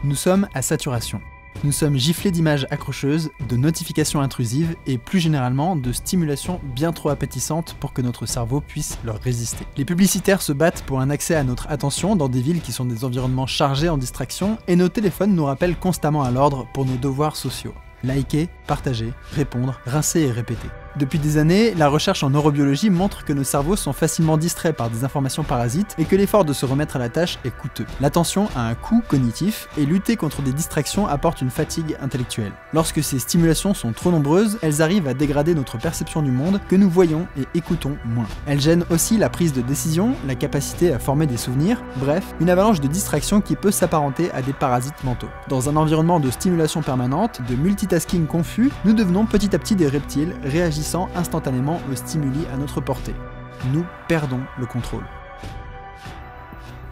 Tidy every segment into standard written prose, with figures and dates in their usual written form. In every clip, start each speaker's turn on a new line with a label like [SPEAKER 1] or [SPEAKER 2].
[SPEAKER 1] Nous sommes à saturation. Nous sommes giflés d'images accrocheuses, de notifications intrusives et plus généralement de stimulations bien trop appétissantes pour que notre cerveau puisse leur résister. Les publicitaires se battent pour un accès à notre attention dans des villes qui sont des environnements chargés en distraction et nos téléphones nous rappellent constamment à l'ordre pour nos devoirs sociaux. Liker, partager, répondre, rincer et répéter. Depuis des années, la recherche en neurobiologie montre que nos cerveaux sont facilement distraits par des informations parasites et que l'effort de se remettre à la tâche est coûteux. L'attention a un coût cognitif et lutter contre des distractions apporte une fatigue intellectuelle. Lorsque ces stimulations sont trop nombreuses, elles arrivent à dégrader notre perception du monde que nous voyons et écoutons moins. Elles gênent aussi la prise de décision, la capacité à former des souvenirs, bref, une avalanche de distractions qui peut s'apparenter à des parasites mentaux. Dans un environnement de stimulation permanente, de multitasking confus, nous devenons petit à petit des reptiles réagissant instantanément aux stimuli à notre portée. Nous perdons le contrôle.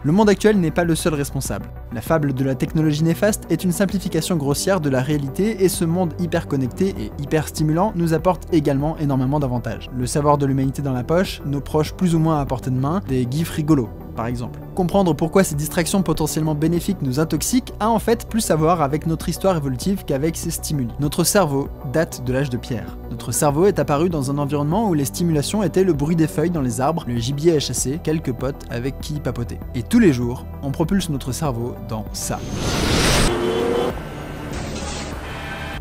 [SPEAKER 1] Le monde actuel n'est pas le seul responsable. La fable de la technologie néfaste est une simplification grossière de la réalité et ce monde hyper connecté et hyper stimulant nous apporte également énormément d'avantages. Le savoir de l'humanité dans la poche, nos proches plus ou moins à portée de main, des gifs rigolos, par exemple. Comprendre pourquoi ces distractions potentiellement bénéfiques nous intoxiquent a en fait plus à voir avec notre histoire évolutive qu'avec ces stimuli. Notre cerveau date de l'âge de pierre. Notre cerveau est apparu dans un environnement où les stimulations étaient le bruit des feuilles dans les arbres, le gibier à chasser, quelques potes avec qui papoter. Et tous les jours, on propulse notre cerveau dans ça.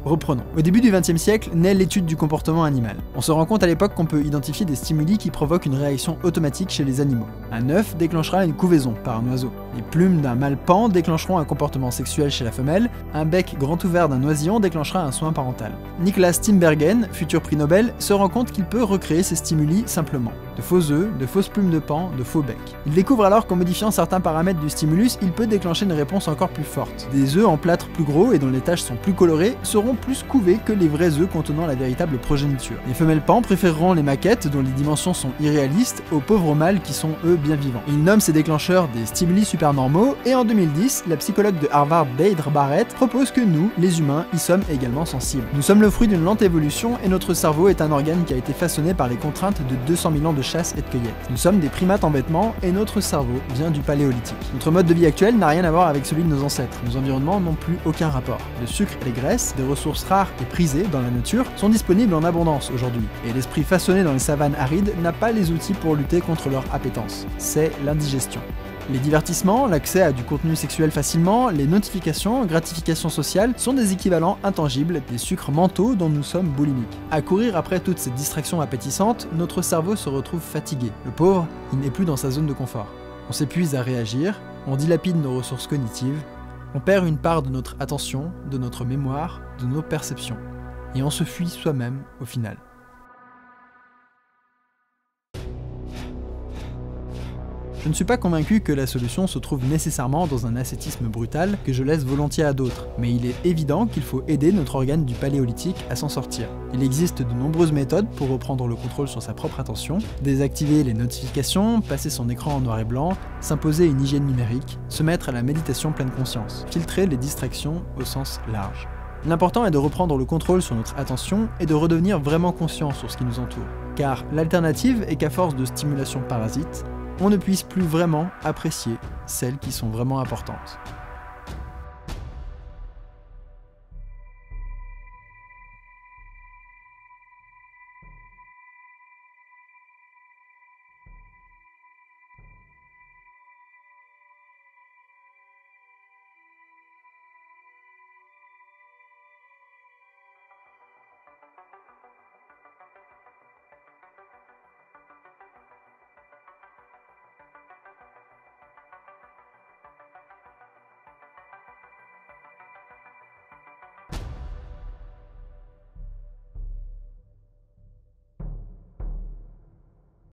[SPEAKER 1] Reprenons. Au début du XXe siècle naît l'étude du comportement animal. On se rend compte à l'époque qu'on peut identifier des stimuli qui provoquent une réaction automatique chez les animaux. Un œuf déclenchera une couvaison par un oiseau. Les plumes d'un mâle paon déclencheront un comportement sexuel chez la femelle. Un bec grand ouvert d'un oisillon déclenchera un soin parental. Nicolas Tinbergen, futur prix Nobel, se rend compte qu'il peut recréer ces stimuli simplement. De faux œufs, de fausses plumes de paon, de faux becs. Il découvre alors qu'en modifiant certains paramètres du stimulus, il peut déclencher une réponse encore plus forte. Des œufs en plâtre plus gros et dont les taches sont plus colorées seront plus couvés que les vrais œufs contenant la véritable progéniture. Les femelles paons préféreront les maquettes dont les dimensions sont irréalistes aux pauvres mâles qui sont eux bien vivants. Il nomme ces déclencheurs des stimuli supernormaux et en 2010, la psychologue de Harvard Deidre Barrett propose que nous, les humains, y sommes également sensibles. Nous sommes le fruit d'une lente évolution et notre cerveau est un organe qui a été façonné par les contraintes de 200 000 ans de chasse et de cueillette. Nous sommes des primates en vêtements et notre cerveau vient du paléolithique. Notre mode de vie actuel n'a rien à voir avec celui de nos ancêtres. Nos environnements n'ont plus aucun rapport. Le sucre et les graisses, des ressources rares et prisées dans la nature, sont disponibles en abondance aujourd'hui. Et l'esprit façonné dans les savanes arides n'a pas les outils pour lutter contre leur appétence. C'est l'indigestion. Les divertissements, l'accès à du contenu sexuel facilement, les notifications, gratification sociale sont des équivalents intangibles des sucres mentaux dont nous sommes boulimiques. À courir après toutes ces distractions appétissantes, notre cerveau se retrouve fatigué. Le pauvre, il n'est plus dans sa zone de confort. On s'épuise à réagir, on dilapide nos ressources cognitives, on perd une part de notre attention, de notre mémoire, de nos perceptions. Et on se fuit soi-même au final. Je ne suis pas convaincu que la solution se trouve nécessairement dans un ascétisme brutal que je laisse volontiers à d'autres, mais il est évident qu'il faut aider notre organe du paléolithique à s'en sortir. Il existe de nombreuses méthodes pour reprendre le contrôle sur sa propre attention, désactiver les notifications, passer son écran en noir et blanc, s'imposer une hygiène numérique, se mettre à la méditation pleine conscience, filtrer les distractions au sens large. L'important est de reprendre le contrôle sur notre attention et de redevenir vraiment conscient sur ce qui nous entoure, car l'alternative est qu'à force de stimulation parasite, on ne puisse plus vraiment apprécier celles qui sont vraiment importantes.